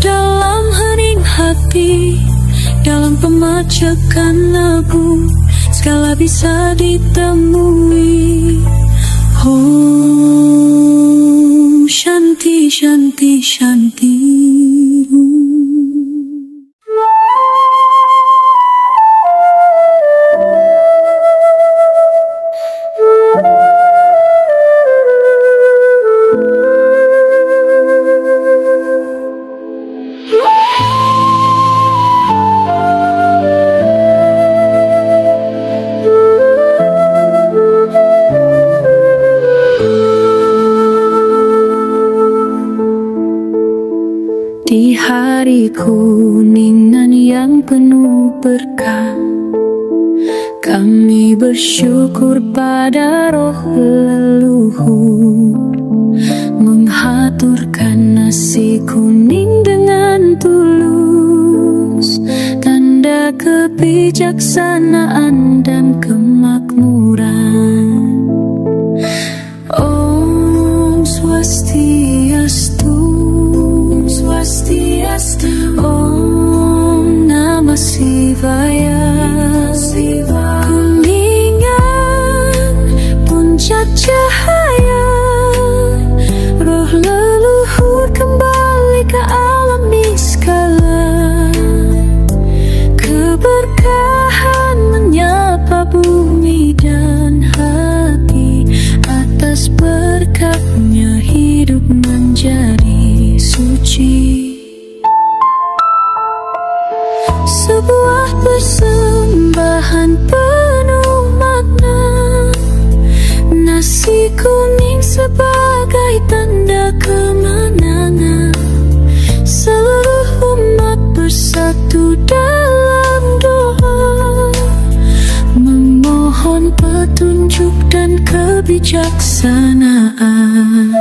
Speaker 1: dalam hening hati, dalam pemajakan lagu segala bisa ditemui. Om Shanti Shanti Shanti. Di hari kuningan yang penuh berkah, kami bersyukur pada roh leluhur, menghaturkan nasi kuning dengan tulus, tanda kebijaksanaan dan kemakmuran. Om Swastiastu, Swastiastu. Om Namah Shivaya. Kuningan puncak cahaya, roh leluhur kembali ke alam niskala. Keberkahan menyapa bumi dan hati, atas berkatnya hidup menjadi suci. Sebuah persembahan penuh makna, nasi kuning sebagai tanda kemenangan. Seluruh umat bersatu dalam doa, memohon petunjuk dan kebijaksanaan.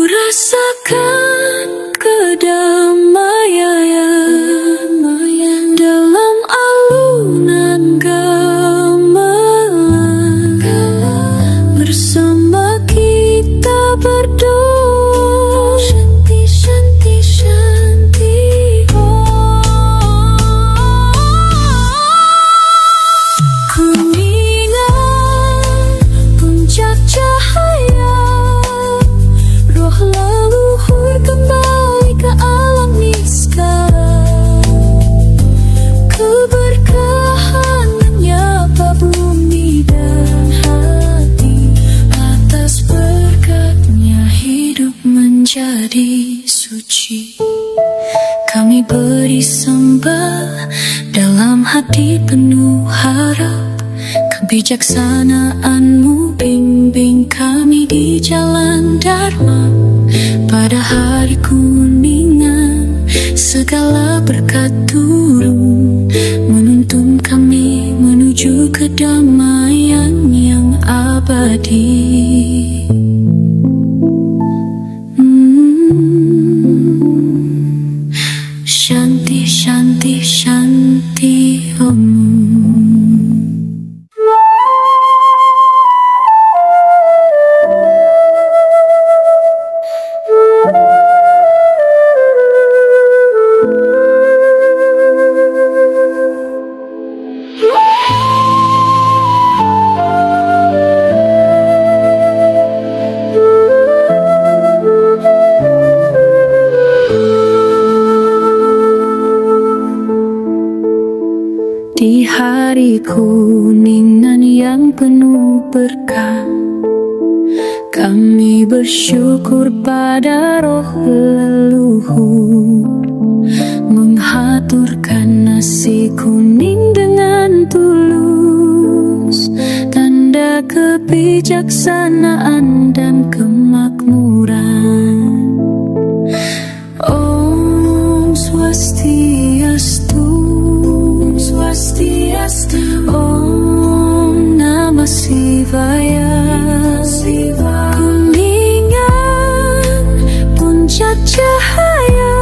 Speaker 1: Rasakan kedamaian
Speaker 3: kami beri sembah dalam hati penuh harap. Kebijaksanaanmu bimbing kami di jalan Dharma. Pada hari kuningan segala berkat turun, menuntun kami menuju kedamaian yang abadi. Shanti, Shanti, Shanti Om. Di hari kuningan yang penuh berkah, kami bersyukur pada roh leluhur, menghaturkan nasi kuning dengan tulus, tanda kebijaksanaan dan kemakmuran. Om Swastiastu, Swastiastu, Om Namah Shivaya. Kuningan puncak cahaya,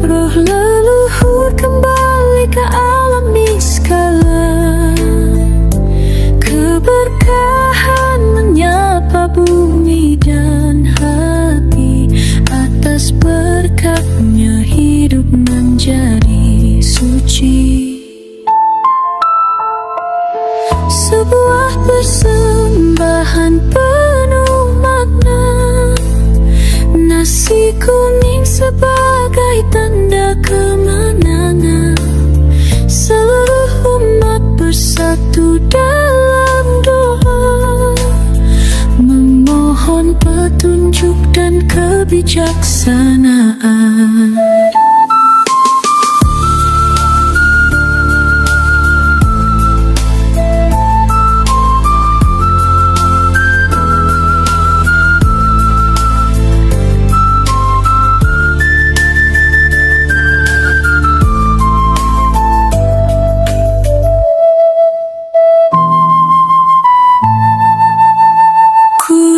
Speaker 3: roh leluhur kembali ke alam niskala. Keberkahan menyapa bumi dan hati, atas berkatnya hidup menjadi suci. Sebuah persembahan penuh makna, nasi kuning sebagai tanda kemenangan. Seluruh umat bersatu dalam doa, memohon petunjuk dan kebijaksanaan.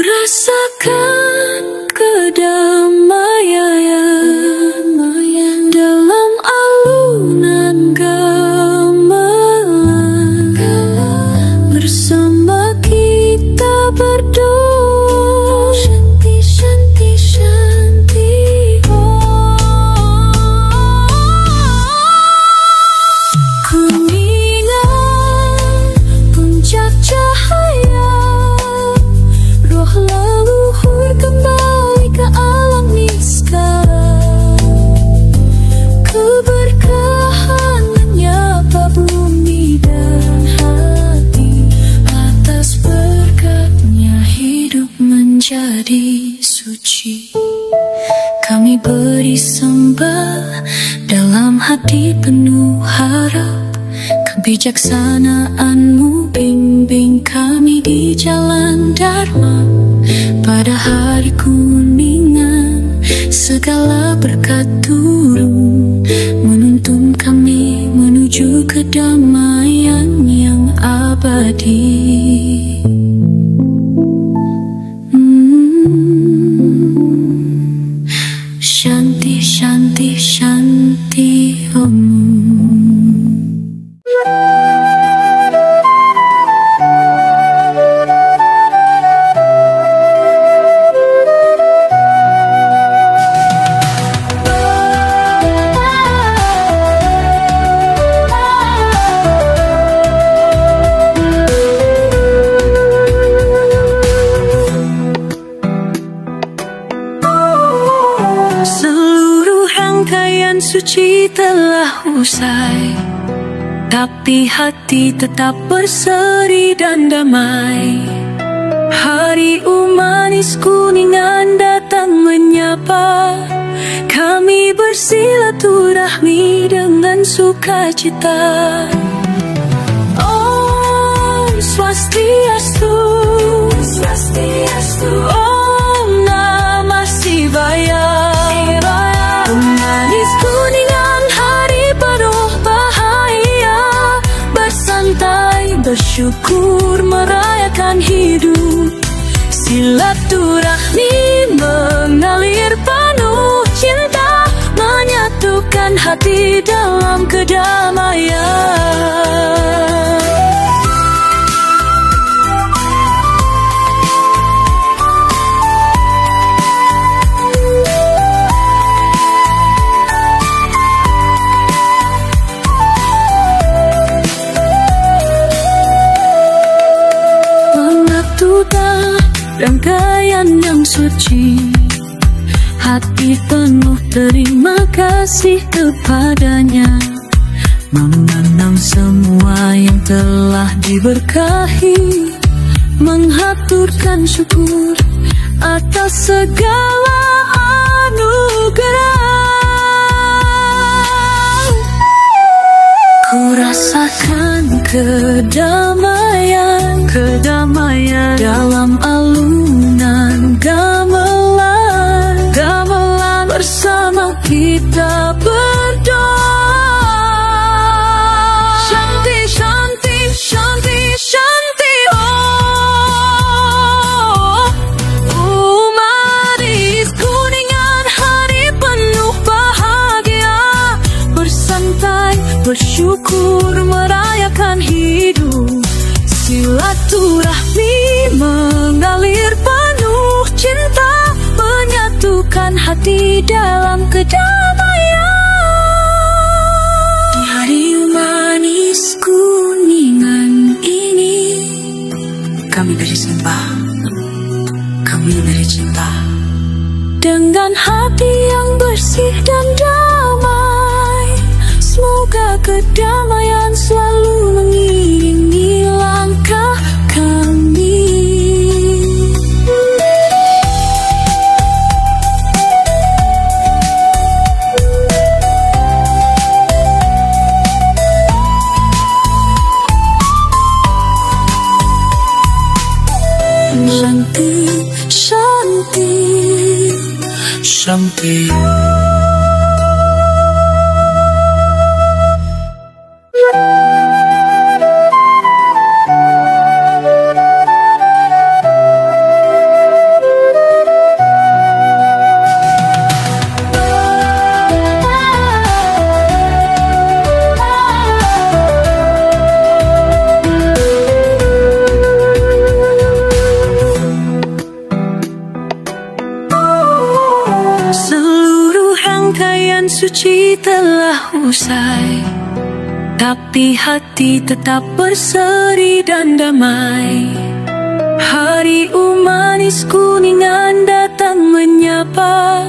Speaker 3: Rasakan kedamaian dalam alunan gamelan. Bersama kita berdoa, Shanti, Shanti, Shanti Om. Kuningan puncak cahaya, roh leluhur kembali ke alam niskala. Keberkahan menyapa bumi dan hati, atas berkatnya hidup menjadi suci. Kami beri sembah dalam hati penuh harap. Kebijaksanaanmu bimbing kami di jalan Dharma. Pada hari kuningan segala berkat turun, menuntun kami menuju kedamaian yang abadi. Shanti, Shanti, Shanti Om. Suci telah usai, tapi hati tetap berseri dan damai. Hari manis kuningan datang menyapa, kami bersilaturahmi dengan sukacita. Om Swastiastu, Swastiastu. Om Namah Shivaya. Manis kuningan hari penuh bahagia, bersantai bersyukur merayakan hidup. Silaturahmi mengalir penuh cinta, menyatukan hati dalam kedamaian. Rangkaian yang suci, hati penuh terima kasih kepadanya, mengenang semua yang telah diberkahi, menghaturkan syukur atas segala anugerah. Ku rasakan kedamaian, kedamaian dalam alunan gamelan, gamelan bersama kita berdoa. Shanti, Shanti, Shanti, Shanti. Oh, manis kuningan hari penuh bahagia, bersantai bersyukur merayakan hidup. Silaturahmi mengalir penuh cinta, menyatukan hati dalam kedamaian. Di hari manis kuningan ini, kami beri sembah, kami beri cinta. Dengan hati yang bersih dan damai, semoga kedamaian selalu mengiringi langkah kami. Shanti, Shanti, Shanti. Suci telah usai, tapi hati tetap berseri dan damai. Hari manis kuningan datang menyapa,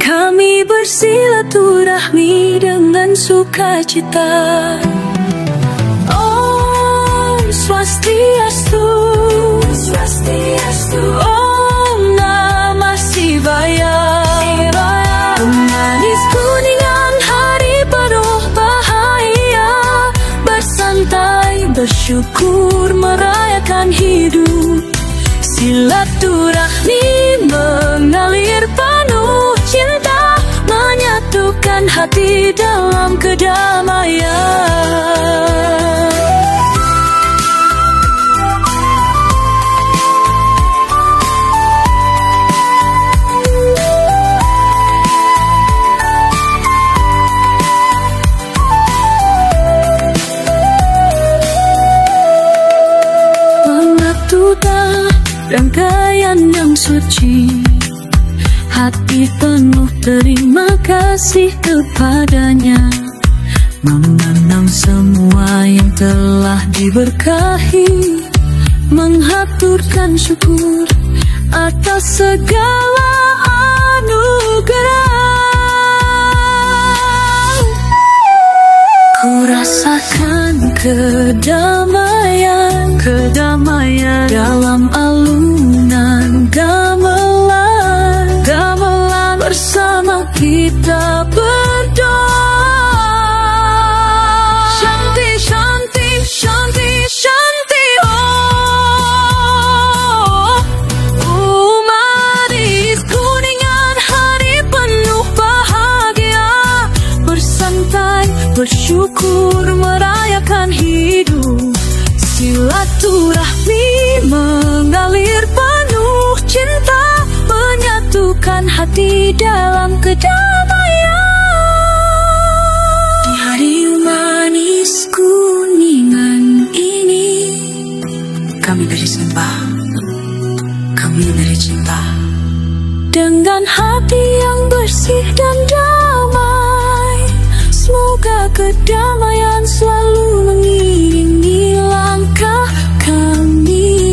Speaker 3: kami bersilaturahmi dengan sukacita. Om Swastiastu, Swastiastu. Om Namah Shivaya. Manis kuningan hari penuh bahagia, bersantai bersyukur merayakan hidup. Silaturahmi mengalir penuh cinta, menyatukan hati dalam kedamaian. Rangkaian yang suci, hati penuh terima kasih kepadanya, mengenang semua yang telah diberkahi, menghaturkan syukur atas segala anugerah. Ku rasakan kedamaian, kedamaian dalam alun bersyukur merayakan hidup. Silaturahmi mengalir penuh cinta, menyatukan hati dalam kedamaian. Di hari manis Kuningan ini, kami beri sembah, kami beri cinta. Dengan hati yang bersih dan damai, semoga kedamaian selalu mengiringi langkah kami.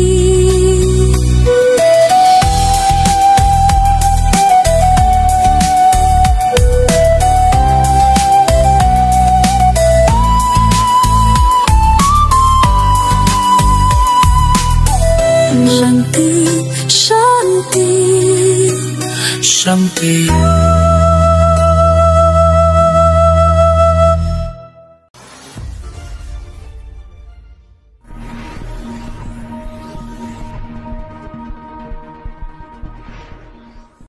Speaker 3: Shanti, Shanti,
Speaker 4: Shanti.